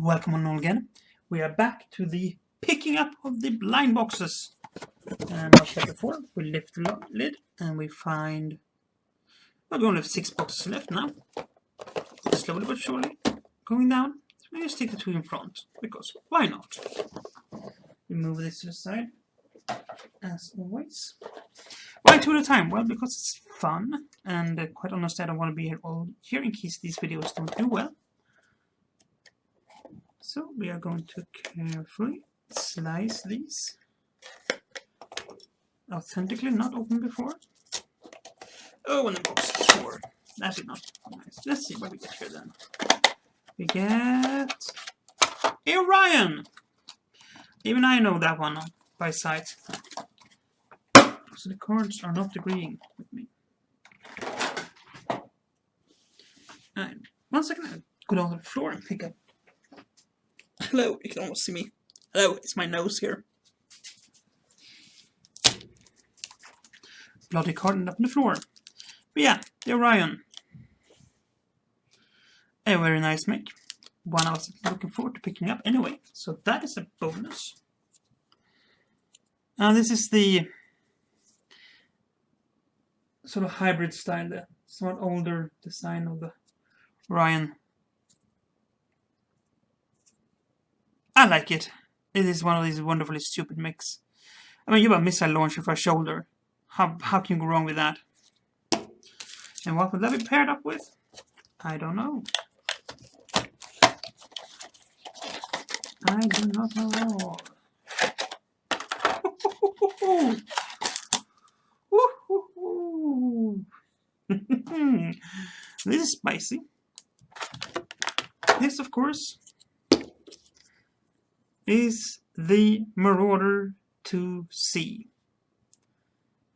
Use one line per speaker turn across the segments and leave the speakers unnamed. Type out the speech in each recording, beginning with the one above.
welcome on all again. We are back to the picking up of the blind boxes. And like I said before, we lift the lid and we find... Well, we only have 6 boxes left now. Slowly but surely going down. So we just take the 2 in front, because why not? We move this to the side, as always. Why 2 at a time? Well, because it's fun, and quite honestly, I don't want to be here all year in case these videos don't do well. So we are going to carefully slice these. Authentically not opened before. Oh, and the box is 4. That is not nice. Let's see what we get here then. We get Orion. Even I know that one by sight. So the cards are not agreeing with me. And 1 second, I'll go down to the floor and pick up. Hello, you can almost see me. Hello, it's my nose here. Bloody card up on the floor. But yeah, the Orion. A very nice mech. One I was looking forward to picking up anyway. So that is a bonus. Now this is the sort of hybrid style, the somewhat older design of the Orion. I like it. It is one of these wonderfully stupid mechs. I mean, you have a missile launcher for a shoulder. How can you go wrong with that? And what would that be paired up with? I don't know. I do not know at all. This is spicy. This, of course, is the Marauder 2C.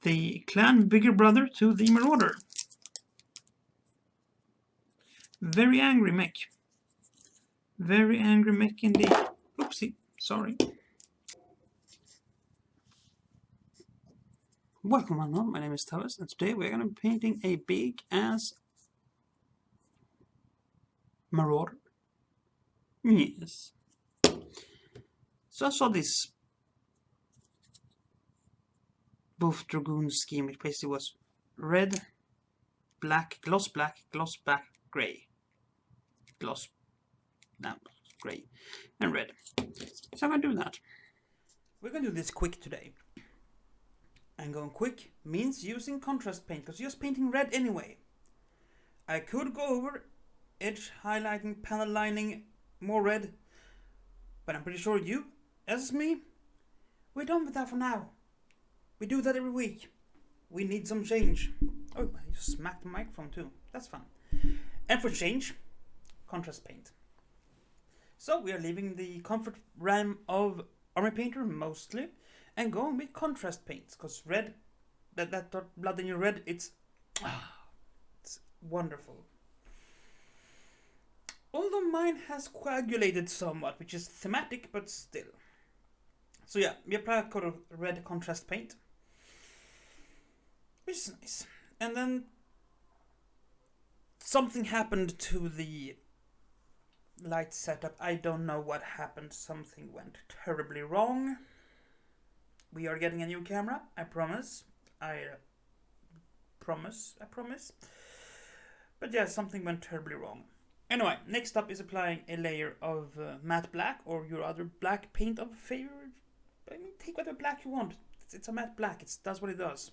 The clan bigger brother to the Marauder. Very angry mech. Very angry mech indeed. Oopsie, sorry. Welcome on, my name is Tawess, and today we're going to be painting a big ass Marauder. Yes. So I saw this both Dragoons scheme, which basically was red, black, gloss black, grey. Gloss, no, grey, and red. So I'm going to do that. We're going to do this quick today. And going quick means using contrast paint, because you're just painting red anyway. I could go over edge highlighting, panel lining, more red, but I'm pretty sure you, as me, we're done with that for now. We do that every week. We need some change. Oh, I just smacked the microphone too. That's fun. And for change, contrast paint. So we are leaving the comfort realm of Army Painter mostly, and going with contrast paints, because red, that blood in your red, it's wonderful. Although mine has coagulated somewhat, which is thematic, but still. So yeah, we apply a coat of red contrast paint, which is nice. And then something happened to the light setup. I don't know what happened. Something went terribly wrong. We are getting a new camera, I promise. I promise. But yeah, something went terribly wrong. Anyway, next up is applying a layer of matte black, or your other black paint of favor. I mean, take whatever black you want. It's a matte black. It does what it does.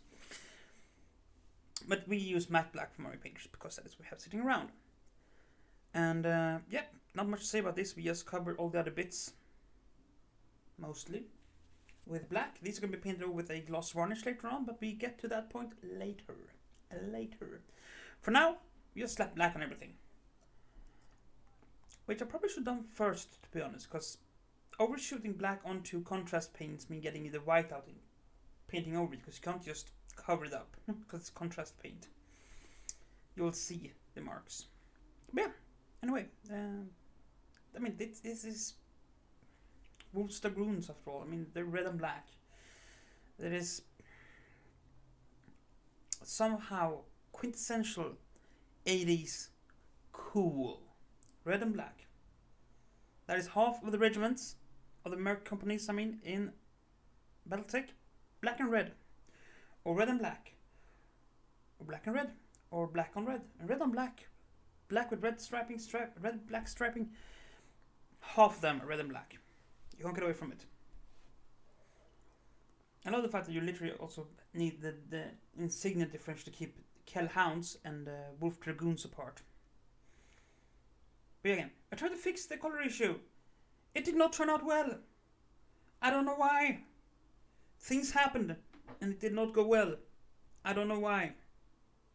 But we use matte black for Army Painters because that is what we have sitting around. And yeah, not much to say about this. We just covered all the other bits, mostly, with black. These are going to be painted over with a gloss varnish later on, but we get to that point later. For now, we just slap black on everything. Which I probably should have done first, to be honest, because overshooting black onto contrast paints mean getting the white out and painting over it, because you can't just cover it up, because it's contrast paint. You'll see the marks. But yeah, anyway, I mean, this is Dragoons after all. I mean, they're red and black. There is somehow quintessential 80s cool. Red and black. That is half of the regiments of the Merc companies, I mean, in Battletech. Black and red. Or red and black. Or black and red. Or black on red. And red on black. Black with red striping, red, black striping. Half of them are red and black. You can't get away from it. I love the fact that you literally also need the insignia difference to keep Kell Hounds and Wolf Dragoons apart. But again, I tried to fix the color issue. It did not turn out well. I don't know why. Things happened and it did not go well. I don't know why.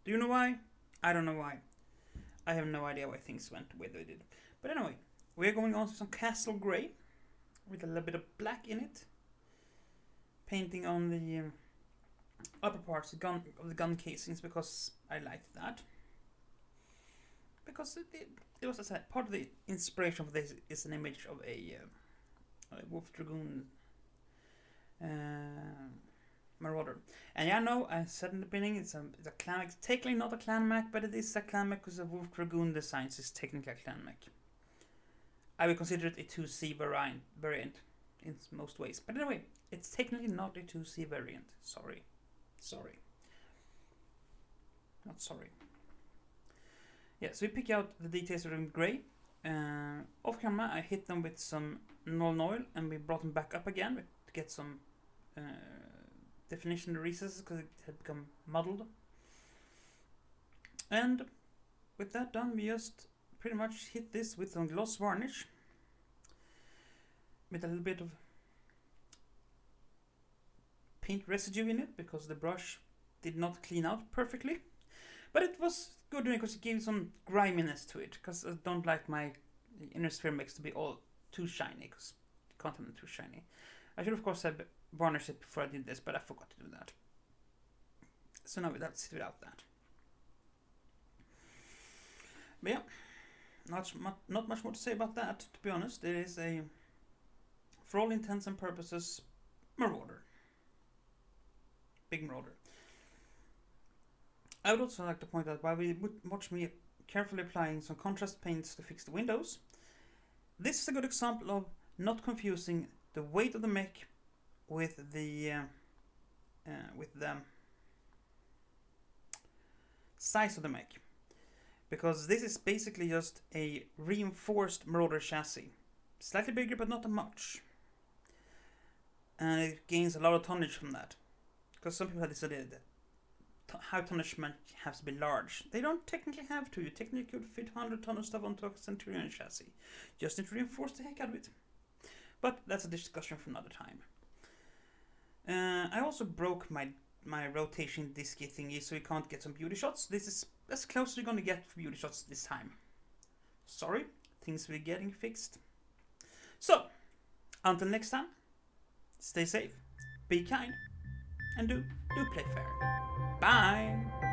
Do you know why? I don't know why. I have no idea why things went the way they did. But anyway, we're going on to some Castle Grey with a little bit of black in it. Painting on the upper parts of the gun casings because I liked that. Because it was, as I said, part of the inspiration of this is an image of a Wolf Dragoon Marauder. And yeah, no, I said in the beginning it's a clan mech. It's technically not a clan mech, but it is a clan mech because the Wolf Dragoon designs is technically a clan mech. I would consider it a 2C variant in most ways. But anyway, it's technically not a 2C variant. Sorry. Not sorry. Yeah, so we pick out the details in grey. Off camera, I hit them with some Null Oil and we brought them back up again to get some definition recesses because it had become muddled. And with that done, we just pretty much hit this with some gloss varnish with a little bit of paint residue in it because the brush did not clean out perfectly. But it was good because it gave some griminess to it because I don't like my inner sphere mix to be all too shiny because the content is too shiny. I should of course have varnished it before I did this, but I forgot to do that. So now that's without that. But yeah, not much more to say about that, to be honest. It is a, for all intents and purposes, Marauder. Big Marauder. I would also like to point out while we watch me carefully applying some contrast paints to fix the windows, this is a good example of not confusing the weight of the mech with the size of the mech, because this is basically just a reinforced Marauder chassis, slightly bigger but not much, and it gains a lot of tonnage from that. Because some people have this idea that high tonnage mech has to be large. They don't technically have to. You technically could fit 100 ton of stuff onto a Centurion chassis. Just need to reinforce the heck out of it. But that's a discussion for another time. I also broke my rotation disky thingy so you can't get some beauty shots. This is as close as you're gonna get for beauty shots this time. Sorry, things will be getting fixed. So, until next time, stay safe, be kind, and do play fair. Bye!